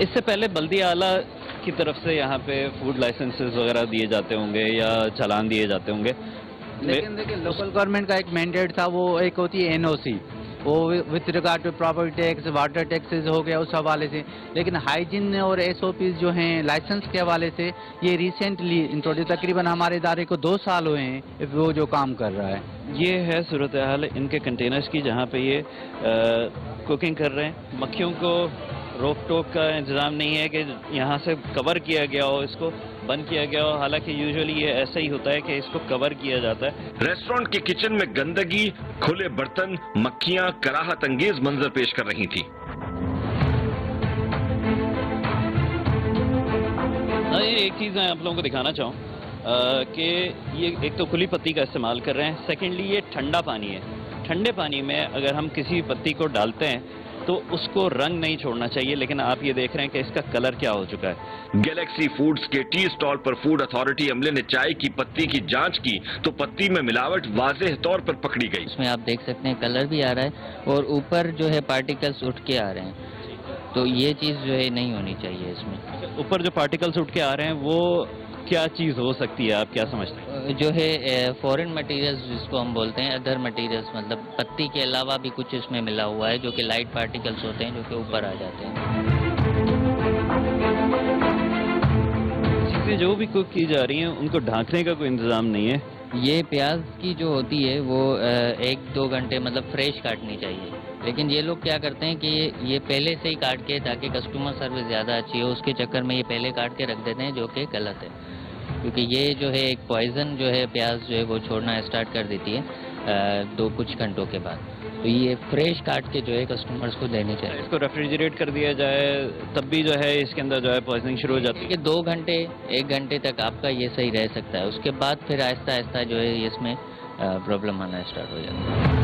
اس سے پہلے بلدیہ اعلیٰ کی طرف سے یہاں پہ فوڈ لائسنسز وغیرہ دیے جاتے ہوں گے یا چالان دیے جاتے ہوں گے. لیکن دیکھیں لوکل گورنمنٹ کا ایک مینڈیٹ تھا, وہ ایک ہوتی ہے NOC, وہ with regard to property tax, water taxes ہو گیا اس حوالے سے. لیکن ہائیجین اور SOPs جو ہیں لائسنس کے حوالے سے یہ ریسنٹلی انٹروڈیوس, تقریباً ہمارے ادارے کو 2 سال ہوئے ہیں وہ جو کام کر رہا ہے. یہ ہے صورتحال ان کے کنٹینرز کی جہاں پہ یہ کوکنگ کر رہے ہیں. مکھیوں کو روک ٹوک کا انتظام نہیں ہے کہ یہاں سے کور کیا گیا ہو, اس کو بند کیا گیا ہو. حالانکہ یوزولی یہ ایسا ہی ہوتا ہے کہ اس کو کور کیا جاتا ہے. ریسٹورنٹ کے کچن میں گندگی, کھلے برتن, مکھیاں کراہت انگیز منظر پیش کر رہی تھیں. ایک چیز میں آپ لوگوں کو دکھانا چاہوں کہ یہ ایک تو کھلی پتی کا استعمال کر رہے ہیں, سیکنڈلی یہ ٹھنڈا پانی ہے. ٹھنڈے پانی میں اگر ہم کسی پتی کو ڈالتے ہیں تو اس کو رنگ نہیں چھوڑنا چاہیے, لیکن آپ یہ دیکھ رہے ہیں کہ اس کا کلر کیا ہو چکا ہے. گیلیکسی فوڈز کے ٹی سٹال پر فوڈ اتھارٹی عملے نے چائے کی پتی کی جانچ کی تو پتی میں ملاوٹ واضح طور پر پکڑی گئی. اس میں آپ دیکھ سکتے ہیں کلر بھی آ رہا ہے اور اوپر جو ہے پارٹیکلز اٹھ کے آ رہے ہیں, تو یہ چیز جو ہے نہیں ہونی چاہیے. اس میں اوپر جو پارٹیکلز اٹھ کے آ رہے ہیں وہ کیا چیز ہو سکتی ہے, آپ کیا سمجھتے ہیں؟ جو ہے فورن مٹیریلز جس کو ہم بولتے ہیں, ادر مٹیریلز, مطلب پتی کے علاوہ بھی کچھ اس میں ملا ہوا ہے جو کہ لائٹ پارٹیکلز ہوتے ہیں جو کہ اوپر آ جاتے ہیں. چیزیں جو بھی کوک کی جا رہی ہیں ان کو ڈھانکنے کا کوئی انتظام نہیں ہے. یہ پیاز کی جو ہوتی ہے وہ 1-2 گھنٹے مطلب فریش کاٹنی چاہیے, لیکن یہ لوگ کیا کرتے ہیں کہ یہ پہلے سے ہی کاٹ کے, تاکہ کسٹمر سروس زیادہ اچھی ہو, اس کے چکر میں یہ پہلے کاٹ کے رکھ دیتے ہیں, جو کہ غلط ہے. کیونکہ یہ جو ہے ایک پوائزن جو ہے پیاز جو ہے وہ چھوڑنا اسٹارٹ کر دیتی ہے کچھ گھنٹوں کے بعد. تو یہ فریش کاٹ کے جو ہے کسٹمرز کو دینی چاہیے. اس کو ریفریجریٹ کر دیا جائے تب بھی جو ہے اس کے اندر جو ہے پوائزننگ شروع ہو جاتی ہے. کہ 2 گھنٹے 1 گھنٹے تک آپ کا یہ صحیح رہ سکتا ہے, اس کے بعد پھر آہستہ آہستہ جو ہے اس میں پرابلم آنا اسٹارٹ ہو جاتا ہے.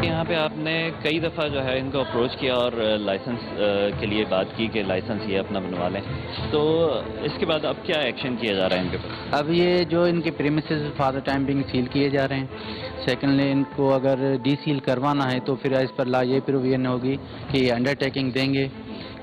یہاں پہ آپ نے کئی دفعہ جو ہے ان کو اپروچ کیا اور لائسنس کے لیے بات کی کہ لائسنس یہ اپنا بنوا لیں, تو اس کے بعد اب کیا ایکشن کیا جا رہا ہے ان کے پاس؟ اب یہ جو ان کے premises for the time being seal کیے جا رہے ہیں. سیکنڈلی ان کو اگر ڈی سیل کروانا ہے تو پھر اس پر یہ پروویژن ہوگی کہ یہ انڈر ٹیکنگ دیں گے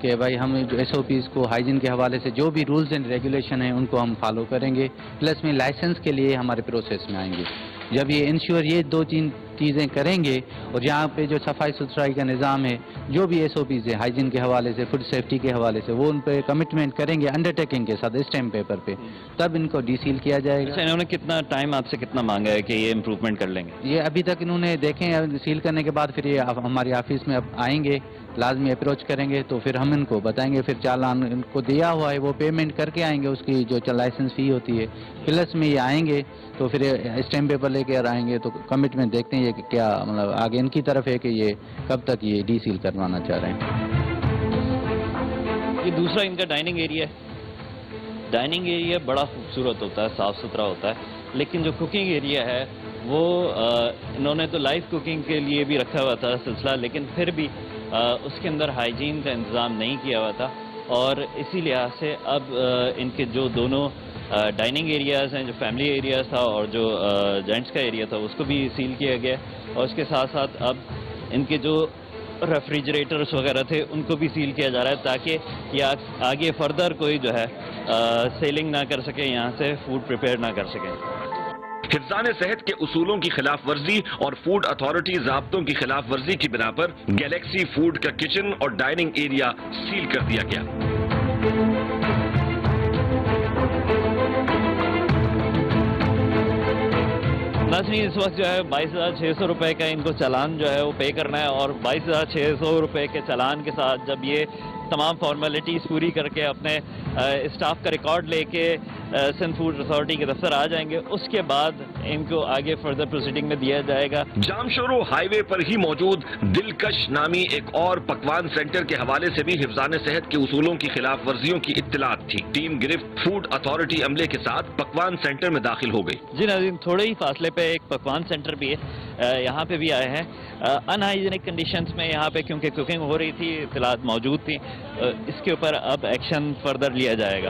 کہ بھائی ہم جو SOPs کو ہائیجین کے حوالے سے جو بھی رولز اینڈ ریگولیشن ہیں ان کو ہم فالو کریں گے, پلس میں لائسنس کے لیے ہمارے پروسیس میں آئیں گے. جب یہ انشور یہ 2-3 چیزیں کریں گے اور یہاں پہ جو صفائی ستھرائی کا نظام ہے, جو بھی SOPs ہے ہائیجین کے حوالے سے, فوڈ سیفٹی کے حوالے سے, وہ ان پہ کمٹمنٹ کریں گے انڈر ٹیکنگ کے ساتھ اسٹیمپ پیپر پہ, تب ان کو ڈی سیل کیا جائے گا. انہوں نے کتنا ٹائم آپ سے کتنا مانگا ہے کہ یہ امپروومنٹ کر لیں گے؟ یہ ابھی تک انہوں نے دیکھیں, سیل کرنے کے بعد پھر یہ ہماری آفس میں اب آئیں گے, لازمی اپروچ کریں گے, تو پھر ہم ان کو بتائیں گے. پھر چالان ان کو دیا ہوا ہے وہ پیمنٹ کر کے آئیں گے, اس کی جو لائسنس فی ہوتی ہے, پلس میں یہ آئیں گے تو پھر اسٹیمپ پیپر لے کے آئیں گے, تو کمٹمنٹ دیکھتے ہیں یہ کہ کیا مطلب آگے ان کی طرف ہے کہ یہ کب تک یہ ڈی سیل کروانا چاہ رہے ہیں. یہ دوسرا ان کا ڈائننگ ایریا ہے. ڈائننگ ایریا بڑا خوبصورت ہوتا ہے, صاف ستھرا ہوتا ہے, لیکن جو کوکنگ ایریا ہے وہ انہوں نے تو لائف کوکنگ کے لیے بھی رکھا ہوا تھا سلسلہ, لیکن پھر بھی اس کے اندر ہائیجین کا انتظام نہیں کیا ہوا تھا, اور اسی لحاظ سے اب ان کے جو دونوں ڈائننگ ایریاز ہیں, جو فیملی ایریاز تھا اور جو جینٹس کا ایریا تھا, اس کو بھی سیل کیا گیا, اور اس کے ساتھ ساتھ اب ان کے جو ریفریجریٹرز وغیرہ تھے ان کو بھی سیل کیا جا رہا ہے, تاکہ یہ آگے فردر کوئی جو ہے سیلنگ نہ کر سکے, یہاں سے فوڈ پریپیئر نہ کر سکیں. حفظان صحت کے اصولوں کی خلاف ورزی اور فوڈ اتھارٹی ضابطوں کی خلاف ورزی کی بنا پر گیلیکسی فوڈ کا کچن اور ڈائننگ ایریا سیل کر دیا گیا. ناظرین, اس وقت جو ہے 22,600 روپے کا ان کو چالان جو ہے وہ پے کرنا ہے, اور 22,600 روپے کے چالان کے ساتھ جب یہ تمام فارمیلٹیز پوری کر کے اپنے اسٹاف کا ریکارڈ لے کے سندھ فوڈ اتھارٹی کے دفتر آ جائیں گے, اس کے بعد ان کو آگے فردر پروسیڈنگ میں دیا جائے گا. جامشورو ہائی وے پر ہی موجود دلکش نامی ایک اور پکوان سینٹر کے حوالے سے بھی حفظان صحت کے اصولوں کی خلاف ورزیوں کی اطلاعات تھی. ٹیم گرفت فوڈ اتھارٹی عملے کے ساتھ پکوان سینٹر میں داخل ہو گئی. جی ناظرین, تھوڑے ہی فاصلے پہ ایک پکوان سینٹر بھی ہے, یہاں پہ بھی آئے ہیں. ان ہائیجینک کنڈیشنز میں یہاں پہ کیونکہ کوکنگ ہو رہی تھی, اطلاعات موجود تھیں, اس کے اوپر اب ایکشن فردر لیا جائے گا.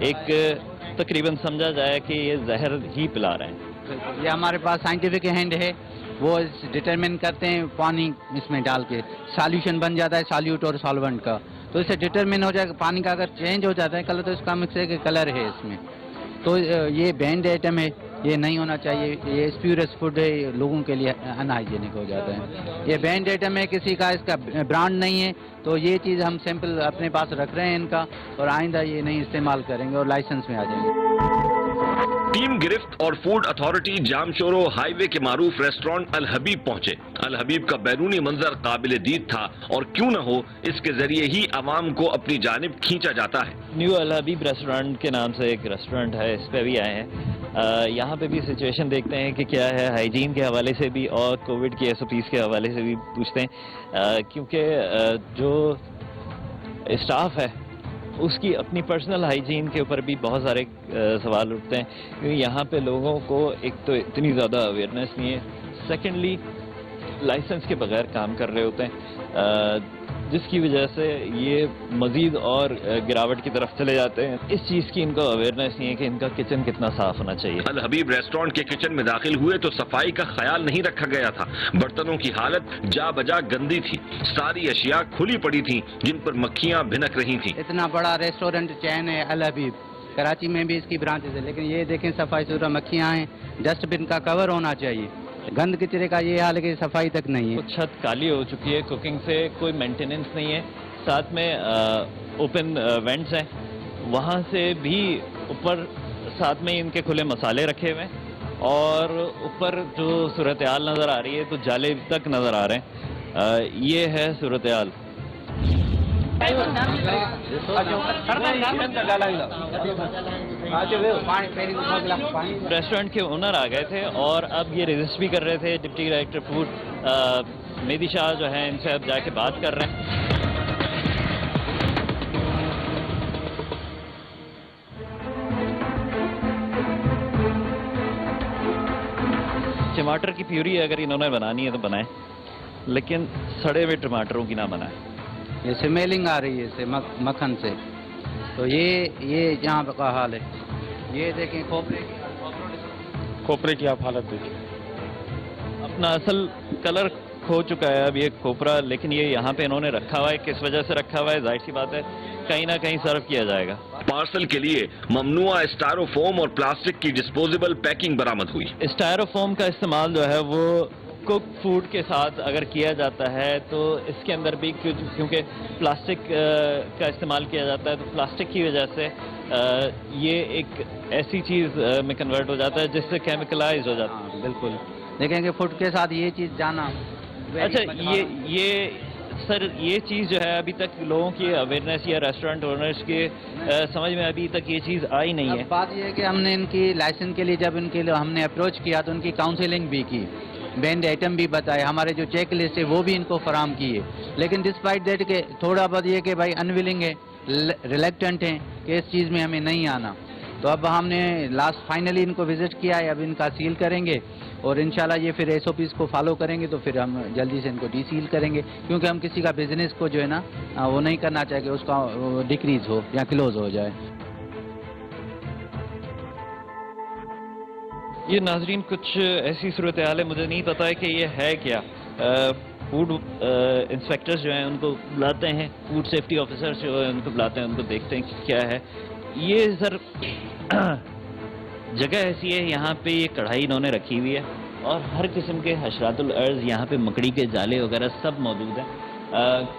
ایک تقریباً سمجھا جائے کہ یہ زہر ہی پلا رہے ہیں. یہ ہمارے پاس سائنٹیفک ہینڈ ہے, وہ ڈٹرمن کرتے ہیں پانی اس میں ڈال کے, سالوشن بن جاتا ہے سالوٹ اور سالونٹ کا, تو اسے ڈٹرمن ہو جائے گا. پانی کا اگر چینج ہو جاتا ہے کلر تو اس کا مکس ہے کہ کلر ہے اس میں. تو یہ بینڈ آئٹم ہے, یہ نہیں ہونا چاہیے. یہ اسپیورس فوڈ ہے, لوگوں کے لیے ان ہائیجینک ہو جاتا ہے. یہ بینڈ آئٹم ہے, کسی کا اس کا برانڈ نہیں ہے, تو یہ چیز ہم سیمپل اپنے پاس رکھ رہے ہیں ان کا, اور آئندہ یہ نہیں استعمال کریں گے اور لائسنس میں آ جائیں گے. ٹیم گرفت اور فوڈ اتھارٹی جام شورو ہائی وے کے معروف ریسٹورانٹ الحبیب پہنچے. الحبیب کا بیرونی منظر قابل دید تھا, اور کیوں نہ ہو اس کے ذریعے ہی عوام کو اپنی جانب کھینچا جاتا ہے. نیو الحبیب ریسٹورانٹ کے نام سے ایک ریسٹورانٹ ہے, اس پہ بھی آئے ہیں. یہاں پہ بھی سچویشن دیکھتے ہیں کہ کیا ہے, ہائیجین کے حوالے سے بھی اور کووڈ کے SOPs کے حوالے سے بھی پوچھتے ہیں, کیونکہ جو اسٹاف ہے اس کی اپنی پرسنل ہائیجین کے اوپر بھی بہت سارے سوال اٹھتے ہیں, کیونکہ یہاں پہ لوگوں کو ایک تو اتنی زیادہ اویئرنیس نہیں ہے, سیکنڈلی لائسنس کے بغیر کام کر رہے ہوتے ہیں, جس کی وجہ سے یہ مزید اور گراوٹ کی طرف چلے جاتے ہیں. اس چیز کی ان کو اویئرنیس نہیں ہے کہ ان کا کچن کتنا صاف ہونا چاہیے. الحبیب ریسٹورانٹ کے کچن میں داخل ہوئے تو صفائی کا خیال نہیں رکھا گیا تھا. برتنوں کی حالت جا بجا گندی تھی, ساری اشیاء کھلی پڑی تھیں جن پر مکھیاں بھنک رہی تھیں. اتنا بڑا ریسٹورنٹ چین ہے الحبیب, کراچی میں بھی اس کی برانچز ہے, لیکن یہ دیکھیں صفائی ستھرا, مکھیاں ہیں, ڈسٹ بن کا کور ہونا چاہیے. گند کچرے کا یہ حال ہے کہ صفائی تک نہیں ہے. چھت کالی ہو چکی ہے, کوکنگ سے کوئی مینٹیننس نہیں ہے. ساتھ میں اوپن وینٹس ہیں, وہاں سے بھی اوپر ساتھ میں ان کے کھلے مسالے رکھے ہوئے ہیں, اور اوپر جو صورتحال نظر آ رہی ہے تو جالے تک نظر آ رہے ہیں. یہ ہے صورتحال. ریسٹورینٹ کے اونر آ گئے تھے اور اب یہ رجسٹ بھی کر رہے تھے. ڈپٹی ڈائریکٹر فوڈ مہدی شاہ جو ہیں, ان سے اب جا کے بات کر رہے ہیں. ٹماٹر کی پیوری اگر انہوں نے بنانی ہے تو بنائیں, لیکن سڑے ہوئے ٹماٹروں کی نہ بنائیں. یہ سمیلنگ آ رہی ہے اسے مکھن سے, تو یہ جہاں کا حال ہے. یہ دیکھیں کھوپرے کی آپ حالت دیکھیں, اپنا اصل کلر کھو چکا ہے اب یہ کھوپرا, لیکن یہ یہاں پہ انہوں نے رکھا ہوا ہے. کس وجہ سے رکھا ہوا ہے, ظاہر سی بات ہے کہیں نہ کہیں سرو کیا جائے گا. پارسل کے لیے ممنوع اسٹائروفوم اور پلاسٹک کی ڈسپوزیبل پیکنگ برآمد ہوئی. اسٹائروفوم کا استعمال جو ہے وہ کوک فوڈ کے ساتھ اگر کیا جاتا ہے تو اس کے اندر بھی کیونکہ پلاسٹک کا استعمال کیا جاتا ہے, تو پلاسٹک کی وجہ سے یہ ایک ایسی چیز میں کنورٹ ہو جاتا ہے جس سے کیمیکلائز ہو جاتا ہے. بالکل دیکھیں کہ فوڈ کے ساتھ یہ چیز جانا. اچھا, یہ سر یہ چیز جو ہے ابھی تک لوگوں کی اویئرنیس یا ریسٹورینٹ اونرز کے سمجھ میں ابھی تک یہ چیز آئی نہیں ہے. بات یہ ہے کہ ہم نے ان کی لائسنس کے لیے جب ان کے لیے ہم نے اپروچ کیا تو ان کی کاؤنسلنگ بھی کی, بینڈ آئٹم بھی بتائے, ہمارے جو چیک لسٹ ہے وہ بھی ان کو فراہم کی ہے. لیکن ڈسپائٹ دیٹ کہ تھوڑا بہت یہ کہ بھائی انویلنگ ہے, ریلیکٹنٹ ہیں کہ اس چیز میں ہمیں نہیں آنا. تو اب ہم نے لاسٹ فائنلی ان کو وزٹ کیا ہے, اب ان کا سیل کریں گے اور انشاءاللہ یہ پھر SOPs کو فالو کریں گے, تو پھر ہم جلدی سے ان کو ڈی سیل کریں گے, کیونکہ ہم کسی کا بزنس کو جو ہے نا وہ نہیں کرنا چاہے کہ اس کا ڈیکریز ہو یا کلوز ہو جائے. یہ ناظرین کچھ ایسی صورتحال ہے, مجھے نہیں پتا ہے کہ یہ ہے کیا. فوڈ انسپیکٹرز جو ہیں ان کو بلاتے ہیں, فوڈ سیفٹی آفیسرز جو ہیں ان کو بلاتے ہیں, ان کو دیکھتے ہیں کہ کیا ہے. یہ سر جگہ ایسی ہے, یہاں پہ یہ کڑھائی انہوں نے رکھی ہوئی ہے اور ہر قسم کے حشرات الارض, یہاں پہ مکڑی کے جالے وغیرہ سب موجود ہیں.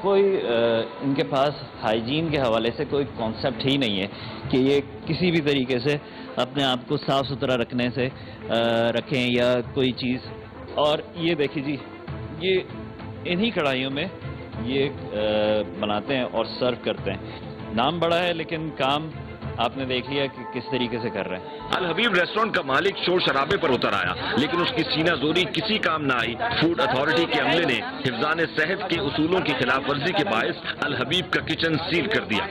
کوئی ان کے پاس ہائیجین کے حوالے سے کوئی کانسیپٹ ہی نہیں ہے کہ یہ کسی بھی طریقے سے اپنے آپ کو صاف ستھرا رکھنے سے رکھیں یا کوئی چیز. اور یہ دیکھیں جی, یہ انہی کڑھائیوں میں یہ بناتے ہیں اور سرو کرتے ہیں. نام بڑا ہے لیکن کام آپ نے دیکھ لیا کہ کس طریقے سے کر رہے ہیں. الحبیب ریسٹورانٹ کا مالک شور شرابے پر اتر آیا, لیکن اس کی سینہ زوری کسی کام نہ آئی. فوڈ اتھارٹی کے عملے نے حفظان صحت کے اصولوں کی خلاف ورزی کے باعث الحبیب کا کچن سیل کر دیا.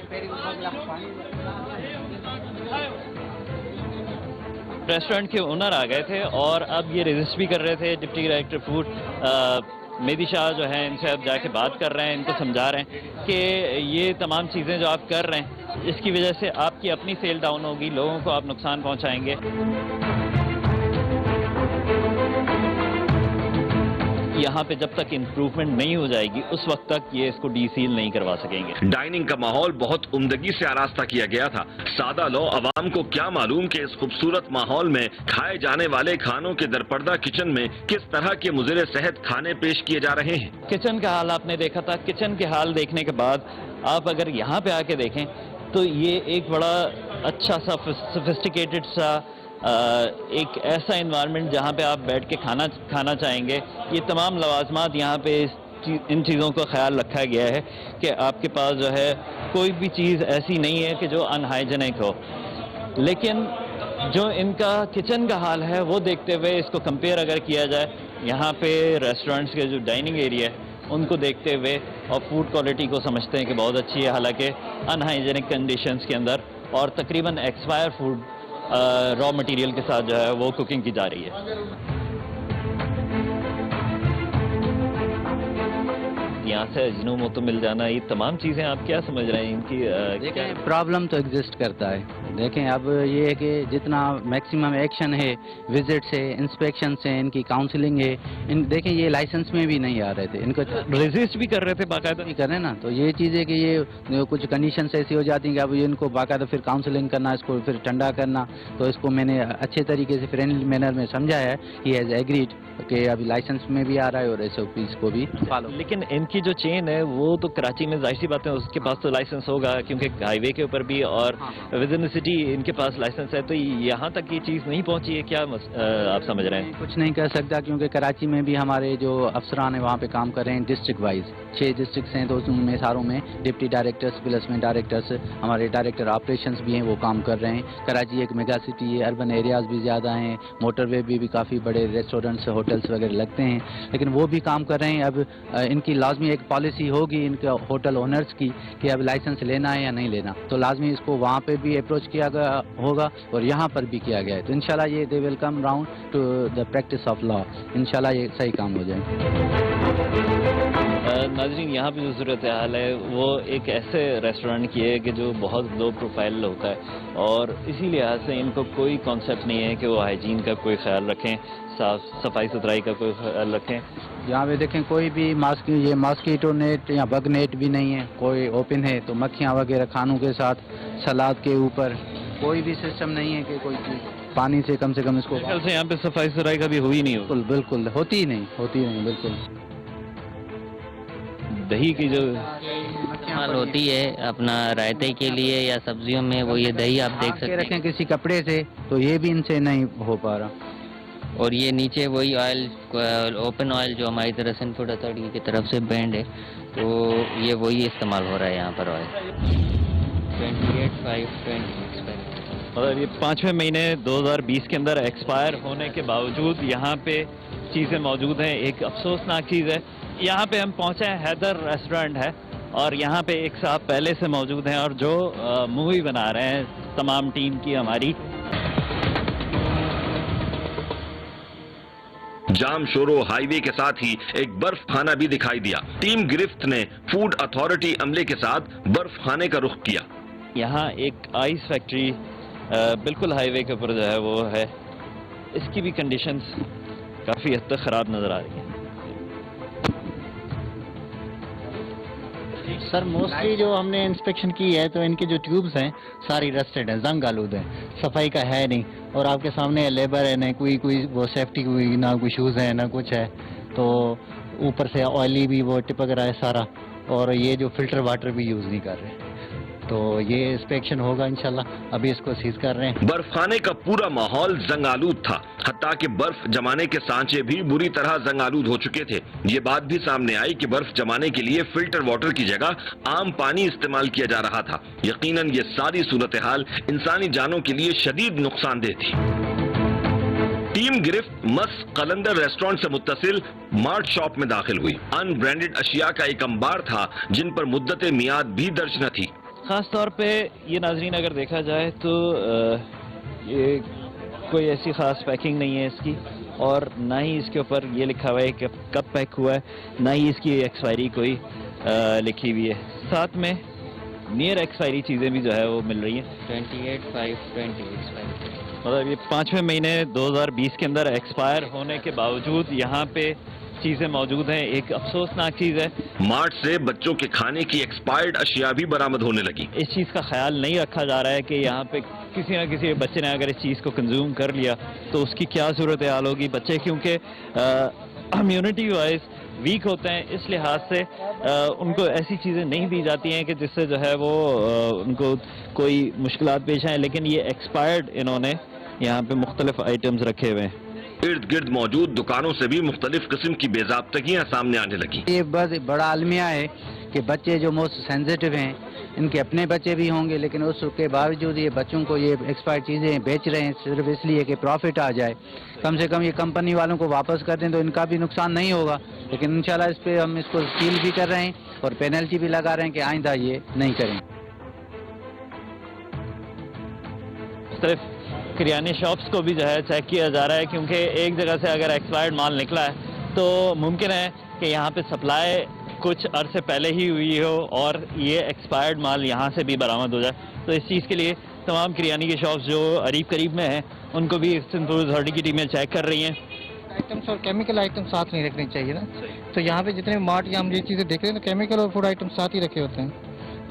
ریسٹورینٹ کے اونر آ گئے تھے اور اب یہ رجسٹ بھی کر رہے تھے. ڈپٹی ڈائریکٹر فوڈ مہدی شاہ جو ہیں ان سے اب جا کے بات کر رہے ہیں، ان کو سمجھا رہے ہیں کہ یہ تمام چیزیں جو آپ کر رہے ہیں اس کی وجہ سے آپ کی اپنی سیل ڈاؤن ہوگی، لوگوں کو آپ نقصان پہنچائیں گے۔ یہاں پہ جب تک امپروومنٹ نہیں ہو جائے گی اس وقت تک یہ اس کو ڈی سیل نہیں کروا سکیں گے۔ ڈائننگ کا ماحول بہت عمدگی سے آراستہ کیا گیا تھا۔ سادہ لو عوام کو کیا معلوم کہ اس خوبصورت ماحول میں کھائے جانے والے کھانوں کے درپردہ کچن میں کس طرح کے مضر صحت کھانے پیش کیے جا رہے ہیں۔ کچن کا حال آپ نے دیکھا تھا، کچن کے حال دیکھنے کے بعد آپ اگر یہاں پہ آ کے دیکھیں تو یہ ایک بڑا اچھا سا سوفسٹیکیٹڈ سا ایک ایسا انوائرمنٹ جہاں پہ آپ بیٹھ کے کھانا چاہیں گے۔ یہ تمام لوازمات یہاں پہ ان چیزوں کا خیال رکھا گیا ہے کہ آپ کے پاس جو ہے کوئی بھی چیز ایسی نہیں ہے کہ جو ان ہائیجینک ہو، لیکن جو ان کا کچن کا حال ہے وہ دیکھتے ہوئے اس کو کمپیئر اگر کیا جائے یہاں پہ ریسٹورنٹس کے جو ڈائننگ ایریا ہے ان کو دیکھتے ہوئے اور فوڈ کوالٹی کو سمجھتے ہیں کہ بہت اچھی ہے، حالانکہ ان ہائیجینک کنڈیشنز کے اندر اور تقریباً ایکسپائر فوڈ را مٹیریل کے ساتھ جو ہے وہ کوکنگ کی جا رہی ہے۔ یہاں سے اجنوموتو مل جانا، یہ تمام چیزیں آپ کیا سمجھ رہے ہیں ان کی؟ دیکھیں پرابلم تو ایگزسٹ کرتا ہے۔ دیکھیں اب یہ ہے کہ جتنا میکسیمم ایکشن ہے، وزٹ سے، انسپیکشن سے، ان کی کاؤنسلنگ ہے، دیکھیں یہ لائسنس میں بھی نہیں آ رہے تھے، ان کو ریزسٹ بھی کر رہے تھے باقاعدہ بھی کر رہے ہیں نا، تو یہ چیز ہے کہ یہ کچھ کنڈیشنس ایسی ہو جاتی ہیں کہ اب ان کو باقاعدہ پھر کاؤنسلنگ کرنا، اس کو پھر ٹھنڈا کرنا، تو اس کو میں نے اچھے طریقے سے فرینڈلی مینر میں سمجھایا ہے کہ ایز ایگریڈ کہ ابھی لائسنس میں بھی آ رہا ہے اور ایس او پیز کو بھی فالو۔ لیکن ان کی جو چین ہے وہ تو کراچی میں ظاہر سی بات ہے اس کے پاس تو لائسنس ہوگا کیونکہ ہائی وے کے اوپر بھی اور ود ان سٹی ان کے پاس لائسنس ہے، تو یہاں تک یہ چیز نہیں پہنچی ہے، کیا آپ سمجھ رہے ہیں؟ کچھ نہیں کہہ سکتا کیونکہ کراچی میں بھی ہمارے جو افسران ہیں وہاں پہ کام کر رہے ہیں ڈسٹرکٹ وائز، 6 ڈسٹرکٹس ہیں تو ان میں ساروں میں ڈپٹی ڈائریکٹرس پلس میں ڈائریکٹرس، ہمارے ڈائریکٹر آپریشنز بھی ہیں وہ کام کر رہے ہیں۔ کراچی ایک میگا سٹی ہے، اربن ایریاز بھی زیادہ ہیں، موٹر وے بھی کافی بڑے ریسٹورنٹس ہوٹلس وغیرہ لگتے ہیں، لیکن وہ بھی کام کر رہے ہیں۔ اب ان کی لازمی ایک پالیسی ہوگی ان کے ہوٹل اونرز کی کہ اب لائسنس لینا ہے یا نہیں لینا، تو لازمی اس کو وہاں پہ بھی اپروچ کیا گیا ہوگا اور یہاں پر بھی کیا گیا ہے، تو انشاءاللہ یہ they will come round to the practice of law, انشاءاللہ یہ صحیح کام ہو جائے۔ ناظرین یہاں پہ جو صورتحال ہے وہ ایک ایسے ریسٹورینٹ کی ہے کہ جو بہت لو پروفائل ہوتا ہے اور اسی لحاظ سے ان کو کوئی کانسیپٹ نہیں ہے کہ وہ ہائیجین کا کوئی خیال رکھیں، صاف صفائی ستھرائی کا کوئی خیال رکھیں۔ یہاں پہ دیکھیں کوئی بھی یہ ماسکیٹو نیٹ یا بگ نیٹ بھی نہیں ہے، کوئی اوپن ہے تو مکھیاں وغیرہ کھانوں کے ساتھ، سلاد کے اوپر کوئی بھی سسٹم نہیں ہے کہ کوئی چیز پانی سے کم اس کو خیال سے یہاں پہ صفائی ستھرائی کا بھی ہوئی نہیں ہوگی۔ بالکل ہوتی ہی نہیں بالکل۔ دہی کی جو استعمال ہوتی ہے اپنا رائتے کے لیے یا سبزیوں میں، وہ یہ دہی آپ دیکھ سکتے رکھیں ہیں، کسی کپڑے سے، تو یہ بھی ان سے نہیں ہو پا رہا۔ اور یہ نیچے وہی آئل، اوپن آئل جو ہماری طرف سے فوڈ اتھارٹی کی طرف سے بینڈ ہے، تو یہ وہی استعمال ہو رہا ہے یہاں پر آئل 28/5/20 اور یہ 5ویں مہینے 2020 کے اندر ایکسپائر ہونے کے باوجود یہاں پہ چیزیں موجود ہیں۔ ایک افسوسناک چیز ہے، یہاں پہ ہم پہنچے ہیں، حیدر ریسٹورنٹ ہے اور یہاں پہ ایک صاحب پہلے سے موجود ہیں اور جو مووی بنا رہے ہیں تمام ٹیم کی ہماری۔ جام شورو ہائی وے کے ساتھ ہی ایک برف خانہ بھی دکھائی دیا۔ ٹیم گرفت نے فوڈ اتھارٹی عملے کے ساتھ برف خانے کا رخ کیا۔ یہاں ایک آئس فیکٹری بالکل ہائی وے کے اوپر جو ہے وہ ہے، اس کی بھی کنڈیشنز کافی حد تک خراب نظر آ رہی ہیں۔ سر موسٹلی جو ہم نے انسپیکشن کی ہے تو ان کے جو ٹیوبز ہیں ساری رسٹڈ ہیں، زنگ آلود ہیں، صفائی کا ہے نہیں، اور آپ کے سامنے لیبر ہے، نہ کوئی وہ سیفٹی کوئی، نہ کوئی شوز ہیں، نہ کچھ ہے، تو اوپر سے آئلی بھی وہ ٹپک رہا ہے سارا، اور یہ جو فلٹر واٹر بھی یوز نہیں کر رہے، تو یہ انسپیکشن ہوگا انشاءاللہ، ابھی اس کو سیز کر رہے ہیں۔ برف خانے کا پورا ماحول زنگ آلود تھا، حتیٰ کہ برف جمانے کے سانچے بھی بری طرح زنگ آلود ہو چکے تھے۔ یہ بات بھی سامنے آئی کہ برف جمانے کے لیے فلٹر واٹر کی جگہ عام پانی استعمال کیا جا رہا تھا۔ یقیناً یہ ساری صورتحال انسانی جانوں کے لیے شدید نقصان دہ تھی۔ ٹیم گرفت مس قلندر ریسٹورنٹ سے متصل مارٹ شاپ میں داخل ہوئی۔ ان برانڈڈ اشیاء کا ایک انبار تھا جن پر مدت میعاد بھی درج نہ تھی۔ خاص طور پہ یہ ناظرین اگر دیکھا جائے تو یہ کوئی ایسی خاص پیکنگ نہیں ہے اس کی، اور نہ ہی اس کے اوپر یہ لکھا ہوا ہے کہ کب پیک ہوا ہے، نہ ہی اس کی ایکسپائری کوئی لکھی ہوئی ہے. ساتھ میں نیئر ایکسپائری چیزیں بھی جو ہے وہ مل رہی ہیں. 28/5/20 مطلب یہ 5ویں مہینے 2020 کے اندر ایکسپائر ہونے کے باوجود یہاں پہ چیزیں موجود ہیں. ایک افسوسناک چیز ہے. مارٹ سے بچوں کے کھانے کی ایکسپائرڈ اشیاء بھی برآمد ہونے لگی. اس چیز کا خیال نہیں رکھا جا رہا ہے کہ یہاں پہ کسی نہ کسی بچے نے اگر اس چیز کو کنزیوم کر لیا تو اس کی کیا صورتحال ہوگی. بچے کیونکہ امیونٹی وائز ویک ہوتے ہیں، اس لحاظ سے ان کو ایسی چیزیں نہیں دی جاتی ہیں کہ جس سے جو ہے وہ ان کو کوئی مشکلات پیش آئیں. لیکن یہ ایکسپائرڈ انہوں نے یہاں پہ مختلف آئٹمز رکھے ہوئے ہیں. ارد گرد موجود دکانوں سے بھی مختلف قسم کی بے ضابطگیاں سامنے آنے لگی. یہ بس بڑا المیہ ہے کہ بچے جو موسٹ سینسیٹیو ہیں، ان کے اپنے بچے بھی ہوں گے، لیکن اس کے باوجود یہ بچوں کو یہ ایکسپائر چیزیں بیچ رہے ہیں صرف اس لیے کہ پروفٹ آ جائے. کم سے کم یہ کمپنی والوں کو واپس کر دیں تو ان کا بھی نقصان نہیں ہوگا. لیکن انشاءاللہ اس پہ ہم اس کو سیل بھی کر رہے ہیں اور پینلٹی بھی لگا رہے ہیں کہ آئندہ یہ نہیں کریں. مختلف کریانے شاپس کو بھی جو ہے چیک کیا جا رہا ہے، کیونکہ ایک جگہ سے اگر ایکسپائرڈ مال نکلا ہے تو ممکن ہے کہ یہاں پہ سپلائی کچھ عرصے پہلے ہی ہوئی ہو اور یہ ایکسپائرڈ مال یہاں سے بھی برآمد ہو جائے. تو اس چیز کے لیے تمام کریانے کی شاپس جو قریب میں ہیں ان کو بھی سندھ فوڈ اتھارٹی کی ٹیمیں چیک کر رہی ہیں. آئٹمس اور کیمیکل آئٹم ساتھ نہیں رکھنی چاہیے نا. تو یہاں پہ جتنے مارٹ یا ہم یہ چیزیں دیکھ رہے ہیں تو کیمیکل اور فوڈ آئٹم ساتھ ہی رکھے ہوتے ہیں.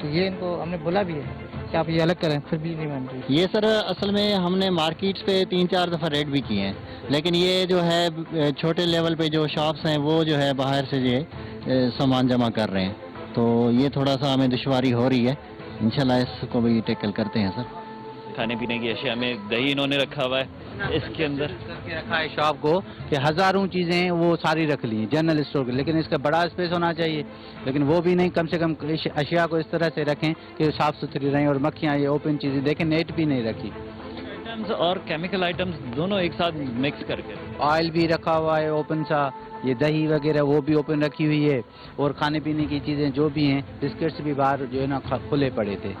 تو یہ ان کو ہم نے بولا بھی ہے کہ آپ یہ الگ کریں، پھر بھی نہیں مان رہی. یہ سر اصل میں ہم نے مارکیٹس پہ 3-4 دفعہ ریڈ بھی کیے ہیں، لیکن یہ جو ہے چھوٹے لیول پہ جو شاپس ہیں وہ جو ہے باہر سے یہ سامان جمع کر رہے ہیں. تو یہ تھوڑا سا ہمیں دشواری ہو رہی ہے. انشاءاللہ اس کو بھی ٹیکل کرتے ہیں سر. کھانے پینے کی اشیاء میں دہی انہوں نے رکھا ہوا ہے اس کے اندر. کر کے رکھا ہے شاپ کو کہ ہزاروں چیزیں وہ ساری رکھ لی ہیں جنرل اسٹور کے، لیکن اس کا بڑا اسپیس ہونا چاہیے. لیکن وہ بھی نہیں، کم سے کم اشیاء کو اس طرح سے رکھیں کہ صاف ستھری رہیں. اور مکھیاں یہ اوپن چیزیں دیکھیں، نیٹ بھی نہیں رکھی. آئٹمز اور کیمیکل آئٹمز دونوں ایک ساتھ مکس کر کے. آئل بھی رکھا ہوا ہے اوپن سا، یہ دہی وغیرہ وہ بھی اوپن رکھی ہوئی ہے. اور کھانے پینے کی چیزیں جو بھی ہیں، بسکٹس بھی باہر جو ہے نا کھلے پڑے تھے.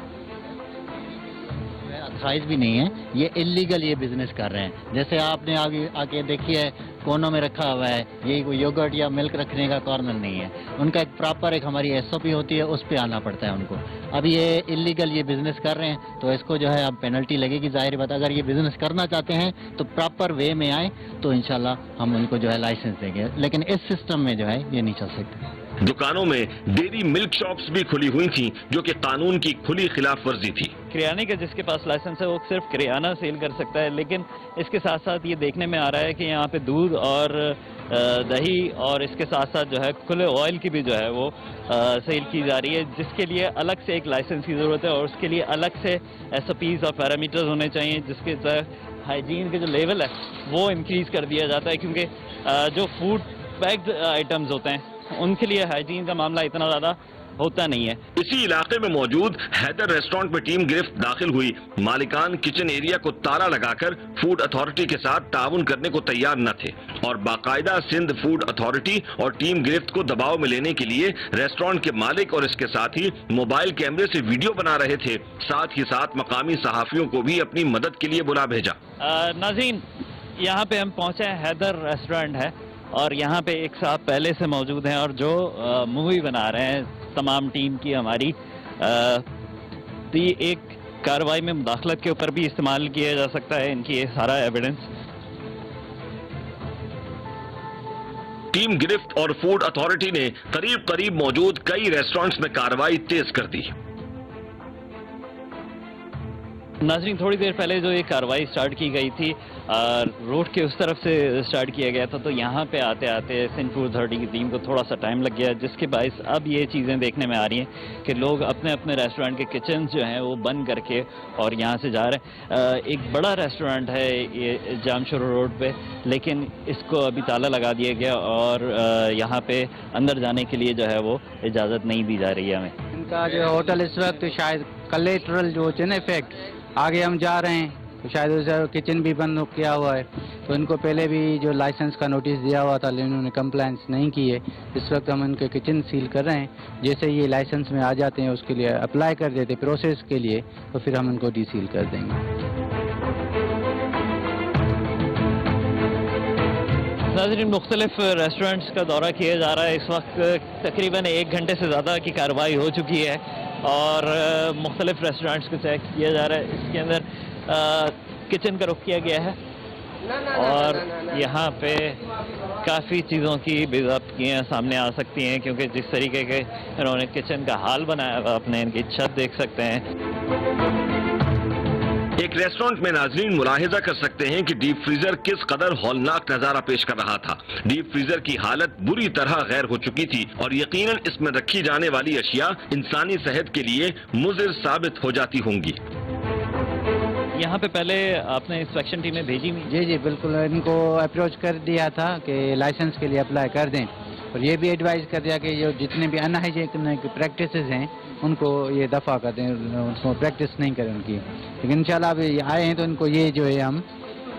سائز بھی نہیں ہے، یہ انلیگل یہ بزنس کر رہے ہیں. جیسے آپ نے آگے آ کے دیکھی ہے کونوں میں رکھا ہوا ہے، یہ کوئی یوگرٹ یا ملک رکھنے کا کارنر نہیں ہے. ان کا ایک پراپر ایک ہماری SOP ہوتی ہے، اس پہ آنا پڑتا ہے ان کو. اب یہ انلیگل یہ بزنس کر رہے ہیں تو اس کو جو ہے اب پینلٹی لگے گی. ظاہر بات اگر یہ بزنس کرنا چاہتے ہیں تو پراپر وے میں آئیں تو انشاءاللہ ہم ان کو جو ہے لائسنس دیں گے. لیکن اس سسٹم میں جو ہے یہ نہیں چل سکتے. دکانوں میں ڈیری ملک شاپس بھی کھلی ہوئی تھیں جو کہ قانون کی کھلی خلاف ورزی تھی. کریانے کا جس کے پاس لائسنس ہے وہ صرف کریانہ سیل کر سکتا ہے، لیکن اس کے ساتھ ساتھ یہ دیکھنے میں آ رہا ہے کہ یہاں پہ دودھ اور دہی اور اس کے ساتھ ساتھ جو ہے کھلے آئل کی بھی جو ہے وہ سیل کی جا رہی ہے، جس کے لیے الگ سے ایک لائسنس کی ضرورت ہے. اور اس کے لیے الگ سے SOPs اور پیرامیٹرز ہونے چاہیے جس کے ہائیجین کے جو لیول ہے وہ انکریز کر دیا جاتا ہے. کیونکہ جو فوڈ پیکڈ آئٹمز ہوتے ہیں ان کے لیے ہائیجین کا معاملہ اتنا زیادہ ہوتا نہیں ہے. اسی علاقے میں موجود حیدر ریسٹورنٹ میں ٹیم گرفت داخل ہوئی. مالکان کچن ایریا کو تالا لگا کر فوڈ اتھارٹی کے ساتھ تعاون کرنے کو تیار نہ تھے اور باقاعدہ سندھ فوڈ اتھارٹی اور ٹیم گرفت کو دباؤ میں لینے کے لیے ریسٹورنٹ کے مالک اور اس کے ساتھ ہی موبائل کیمرے سے ویڈیو بنا رہے تھے. ساتھ ہی ساتھ مقامی صحافیوں کو بھی اپنی مدد کے لیے بلا بھیجا. ناظرین، یہاں پہ ہم پہنچے ہیں، حیدر ریسٹورنٹ ہے اور یہاں پہ ایک صاحب پہلے سے موجود ہیں اور جو مووی بنا رہے ہیں تمام ٹیم کی ہماری. یہ ایک کارروائی میں مداخلت کے اوپر بھی استعمال کیا جا سکتا ہے ان کی یہ سارا ایویڈنس. ٹیم گرفت اور فوڈ اتھارٹی نے قریب موجود کئی ریسٹورنٹس میں کارروائی تیز کر دی. ناظرین، تھوڑی دیر پہلے جو یہ کارروائی سٹارٹ کی گئی تھی روڈ کے اس طرف سے سٹارٹ کیا گیا تھا، تو یہاں پہ آتے آتے سندھ فوڈ اتھارٹی کی ٹیم کو تھوڑا سا ٹائم لگ گیا، جس کے باعث اب یہ چیزیں دیکھنے میں آ رہی ہیں کہ لوگ اپنے اپنے ریسٹورنٹ کے کچنز جو ہیں وہ بند کر کے اور یہاں سے جا رہے ہیں. ایک بڑا ریسٹورنٹ ہے یہ جام شورو روڈ پہ، لیکن اس کو ابھی تالا لگا دیا گیا اور یہاں پہ اندر جانے کے لیے جو ہے وہ اجازت نہیں دی جا رہی ہے ہمیں. ان کا جو ہوٹل اس وقت شاید کلیٹرل جو ہوتے ہیں نا افیکٹ، آگے ہم جا رہے ہیں تو شاید اسے کچن بھی بند کیا ہوا ہے. تو ان کو پہلے بھی جو لائسنس کا نوٹس دیا ہوا تھا لیکن انہوں نے کمپلائنس نہیں کی ہے. اس وقت ہم ان کے کچن سیل کر رہے ہیں. جیسے یہ لائسنس میں آ جاتے ہیں اس کے لیے اپلائی کر دیتے پروسیس کے لیے، تو پھر ہم ان کو ڈی سیل کر دیں گے. ناظرین مختلف ریسٹورنٹس کا دورہ کیا جا رہا ہے. اس وقت تقریباً 1 گھنٹے سے زیادہ کی کارروائی ہو چکی ہے اور مختلف ریسٹورنٹس کو چیک کیا جا رہا ہے. اس کے اندر کچن کا رخ کیا گیا ہے اور یہاں پہ کافی چیزوں کی بے ضابطگیاں سامنے آ سکتی ہیں کیونکہ جس طریقے کے انہوں نے کچن کا حال بنایا ہوا اپنے ان کی چھت دیکھ سکتے ہیں. ایک ریسٹورنٹ میں ناظرین ملاحظہ کر سکتے ہیں کہ ڈیپ فریزر کس قدر ہولناک نظارہ پیش کر رہا تھا. ڈیپ فریزر کی حالت بری طرح غیر ہو چکی تھی اور یقیناً اس میں رکھی جانے والی اشیاء انسانی صحت کے لیے مضر ثابت ہو جاتی ہوں گی. یہاں پہ پہلے آپ نے انسپیکشن ٹیمیں بھیجی ہوئی؟ جی جی بالکل, ان کو اپروچ کر دیا تھا کہ لائسنس کے لیے اپلائی کر دیں اور یہ بھی ایڈوائز کر دیا کہ جو جتنے بھی ان ہائیجینک پریکٹسز ہیں ان کو یہ دفع کر دیں, ان کو پریکٹس نہیں کریں ان کی. لیکن انشاءاللہ اب یہ آئے ہیں تو ان کو یہ جو ہے ہم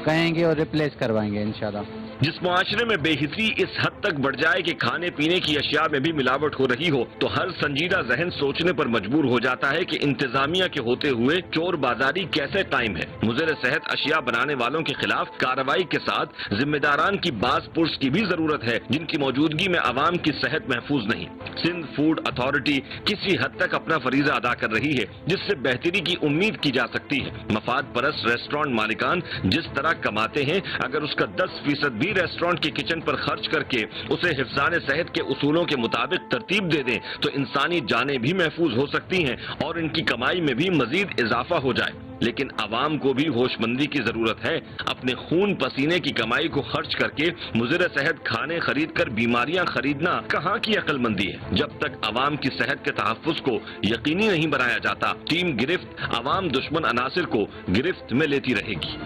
کہیں گے اور ریپلیس کروائیں گے انشاءاللہ. جس معاشرے میں بے حسی اس حد تک بڑھ جائے کہ کھانے پینے کی اشیاء میں بھی ملاوٹ ہو رہی ہو تو ہر سنجیدہ ذہن سوچنے پر مجبور ہو جاتا ہے کہ انتظامیہ کے ہوتے ہوئے چور بازاری کیسے قائم ہے. مضر صحت اشیاء بنانے والوں کے خلاف کارروائی کے ساتھ ذمہ داران کی باز پرس کی بھی ضرورت ہے جن کی موجودگی میں عوام کی صحت محفوظ نہیں. سندھ فوڈ اتھارٹی کسی حد تک اپنا فریضہ ادا کر رہی ہے جس سے بہتری کی امید کی جا سکتی ہے. مفاد پرست ریسٹورانٹ مالکان جس طرح کماتے ہیں اگر اس کا 10% بھی ریسٹورانٹ کے کچن پر خرچ کر کے اسے حفظان صحت کے اصولوں کے مطابق ترتیب دے دیں تو انسانی جانیں بھی محفوظ ہو سکتی ہیں اور ان کی کمائی میں بھی مزید اضافہ ہو جائے. لیکن عوام کو بھی ہوش مندی کی ضرورت ہے. اپنے خون پسینے کی کمائی کو خرچ کر کے مضر صحت کھانے خرید کر بیماریاں خریدنا کہاں کی عقل مندی ہے. جب تک عوام کی صحت کے تحفظ کو یقینی نہیں بنایا جاتا ٹیم گرفت عوام دشمن عناصر کو گرفت میں لیتی رہے گی.